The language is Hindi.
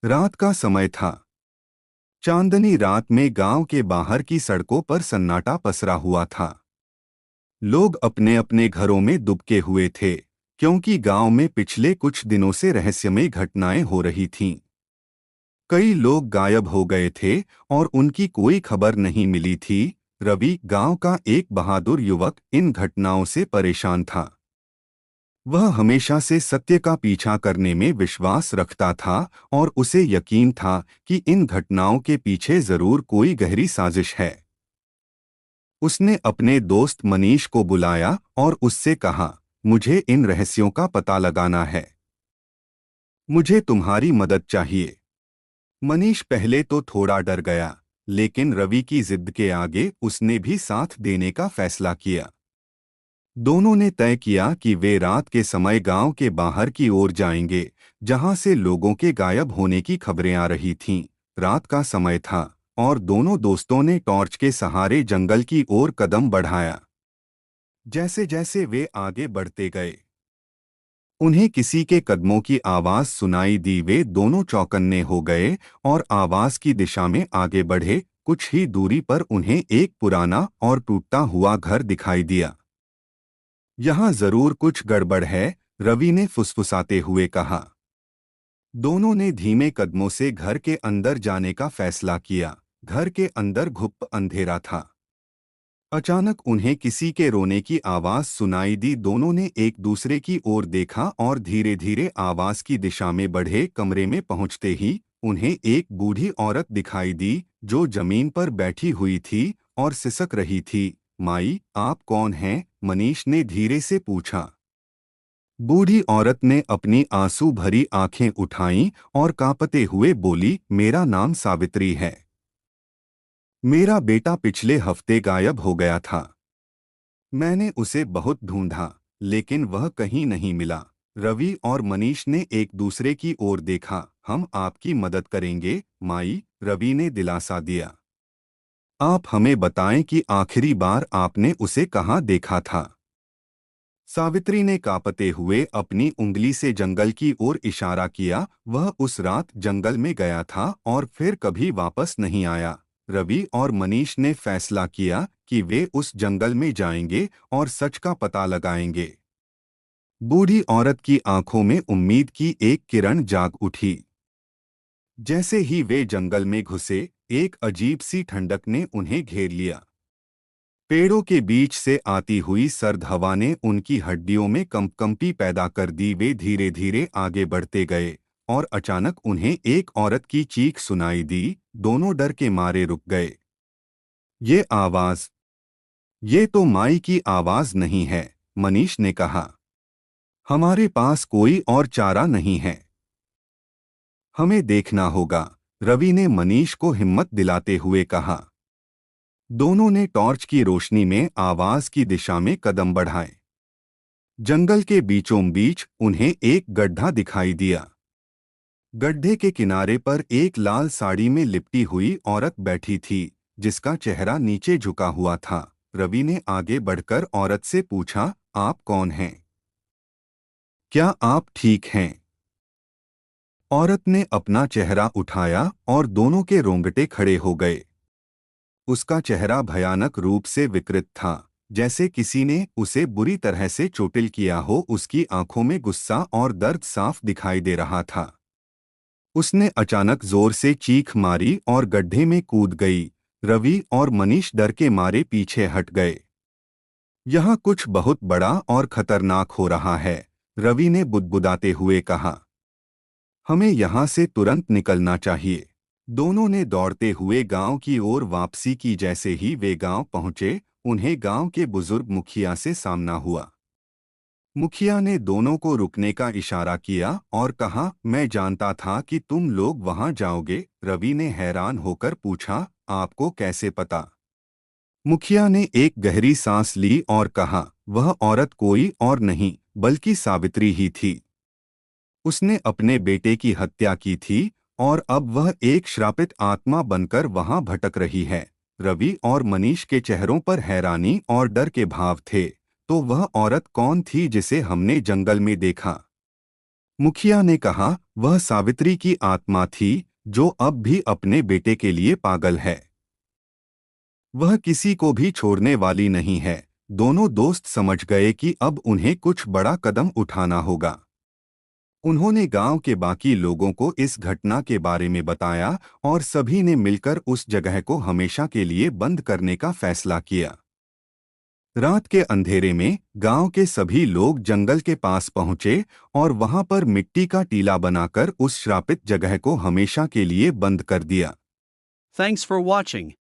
रात का समय था। चांदनी रात में गांव के बाहर की सड़कों पर सन्नाटा पसरा हुआ था। लोग अपने अपने घरों में दुबके हुए थे, क्योंकि गांव में पिछले कुछ दिनों से रहस्यमय घटनाएं हो रही थीं। कई लोग गायब हो गए थे और उनकी कोई खबर नहीं मिली थी। रवि, गांव का एक बहादुर युवक, इन घटनाओं से परेशान था। वह हमेशा से सत्य का पीछा करने में विश्वास रखता था और उसे यकीन था कि इन घटनाओं के पीछे जरूर कोई गहरी साजिश है। उसने अपने दोस्त मनीष को बुलाया और उससे कहा, मुझे इन रहस्यों का पता लगाना है। मुझे तुम्हारी मदद चाहिए। मनीष पहले तो थोड़ा डर गया, लेकिन रवि की जिद के आगे उसने भी साथ देने का फैसला किया। दोनों ने तय किया कि वे रात के समय गांव के बाहर की ओर जाएंगे, जहां से लोगों के गायब होने की खबरें आ रही थीं। रात का समय था और दोनों दोस्तों ने टॉर्च के सहारे जंगल की ओर कदम बढ़ाया। जैसे जैसे वे आगे बढ़ते गए, उन्हें किसी के कदमों की आवाज सुनाई दी। वे दोनों चौकन्ने हो गए और आवाज की दिशा में आगे बढ़े। कुछ ही दूरी पर उन्हें एक पुराना और टूटता हुआ घर दिखाई दिया। यहाँ जरूर कुछ गड़बड़ है, रवि ने फुसफुसाते हुए कहा। दोनों ने धीमे कदमों से घर के अंदर जाने का फैसला किया। घर के अंदर घुप अंधेरा था। अचानक उन्हें किसी के रोने की आवाज सुनाई दी। दोनों ने एक दूसरे की ओर देखा और धीरे धीरे आवाज की दिशा में बढ़े। कमरे में पहुंचते ही उन्हें एक बूढ़ी औरत दिखाई दी, जो जमीन पर बैठी हुई थी और सिसक रही थी। माई, आप कौन हैं? मनीष ने धीरे से पूछा। बूढ़ी औरत ने अपनी आंसू भरी आंखें उठाईं और कांपते हुए बोली, मेरा नाम सावित्री है। मेरा बेटा पिछले हफ्ते गायब हो गया था। मैंने उसे बहुत ढूंढा, लेकिन वह कहीं नहीं मिला। रवि और मनीष ने एक दूसरे की ओर देखा। हम आपकी मदद करेंगे, माई, रवि ने दिलासा दिया। आप हमें बताएं कि आखिरी बार आपने उसे कहाँ देखा था। सावित्री ने कांपते हुए अपनी उंगली से जंगल की ओर इशारा किया। वह उस रात जंगल में गया था और फिर कभी वापस नहीं आया। रवि और मनीष ने फैसला किया कि वे उस जंगल में जाएंगे और सच का पता लगाएंगे। बूढ़ी औरत की आंखों में उम्मीद की एक किरण जाग उठी। जैसे ही वे जंगल में घुसे, एक अजीब सी ठंडक ने उन्हें घेर लिया। पेड़ों के बीच से आती हुई सर्द हवा ने उनकी हड्डियों में कंपकंपी पैदा कर दी। वे धीरे धीरे आगे बढ़ते गए और अचानक उन्हें एक औरत की चीख सुनाई दी। दोनों डर के मारे रुक गए। ये आवाज, ये तो माई की आवाज नहीं है, मनीष ने कहा। हमारे पास कोई और चारा नहीं है। हमें देखना होगा, रवि ने मनीष को हिम्मत दिलाते हुए कहा। दोनों ने टॉर्च की रोशनी में आवाज की दिशा में कदम बढ़ाए। जंगल के बीचों बीच उन्हें एक गड्ढा दिखाई दिया। गड्ढे के किनारे पर एक लाल साड़ी में लिपटी हुई औरत बैठी थी, जिसका चेहरा नीचे झुका हुआ था। रवि ने आगे बढ़कर औरत से पूछा, आप कौन हैं? क्या आप ठीक हैं? औरत ने अपना चेहरा उठाया और दोनों के रोंगटे खड़े हो गए। उसका चेहरा भयानक रूप से विकृत था, जैसे किसी ने उसे बुरी तरह से चोटिल किया हो। उसकी आंखों में गुस्सा और दर्द साफ दिखाई दे रहा था। उसने अचानक जोर से चीख मारी और गड्ढे में कूद गई। रवि और मनीष डर के मारे पीछे हट गए। यहाँ कुछ बहुत बड़ा और खतरनाक हो रहा है, रवि ने बुदबुदाते हुए कहा। हमें यहाँ से तुरंत निकलना चाहिए। दोनों ने दौड़ते हुए गांव की ओर वापसी की। जैसे ही वे गांव पहुंचे, उन्हें गांव के बुजुर्ग मुखिया से सामना हुआ। मुखिया ने दोनों को रुकने का इशारा किया और कहा, मैं जानता था कि तुम लोग वहां जाओगे। रवि ने हैरान होकर पूछा, आपको कैसे पता? मुखिया ने एक गहरी सांस ली और कहा, वह औरत कोई और नहीं बल्कि सावित्री ही थी। उसने अपने बेटे की हत्या की थी और अब वह एक श्रापित आत्मा बनकर वहां भटक रही है। रवि और मनीष के चेहरों पर हैरानी और डर के भाव थे। तो वह औरत कौन थी जिसे हमने जंगल में देखा? मुखिया ने कहा, वह सावित्री की आत्मा थी जो अब भी अपने बेटे के लिए पागल है। वह किसी को भी छोड़ने वाली नहीं है। दोनों दोस्त समझ गए कि अब उन्हें कुछ बड़ा कदम उठाना होगा। उन्होंने गांव के बाकी लोगों को इस घटना के बारे में बताया और सभी ने मिलकर उस जगह को हमेशा के लिए बंद करने का फैसला किया। रात के अंधेरे में गांव के सभी लोग जंगल के पास पहुंचे और वहां पर मिट्टी का टीला बनाकर उस श्रापित जगह को हमेशा के लिए बंद कर दिया। Thanks for watching.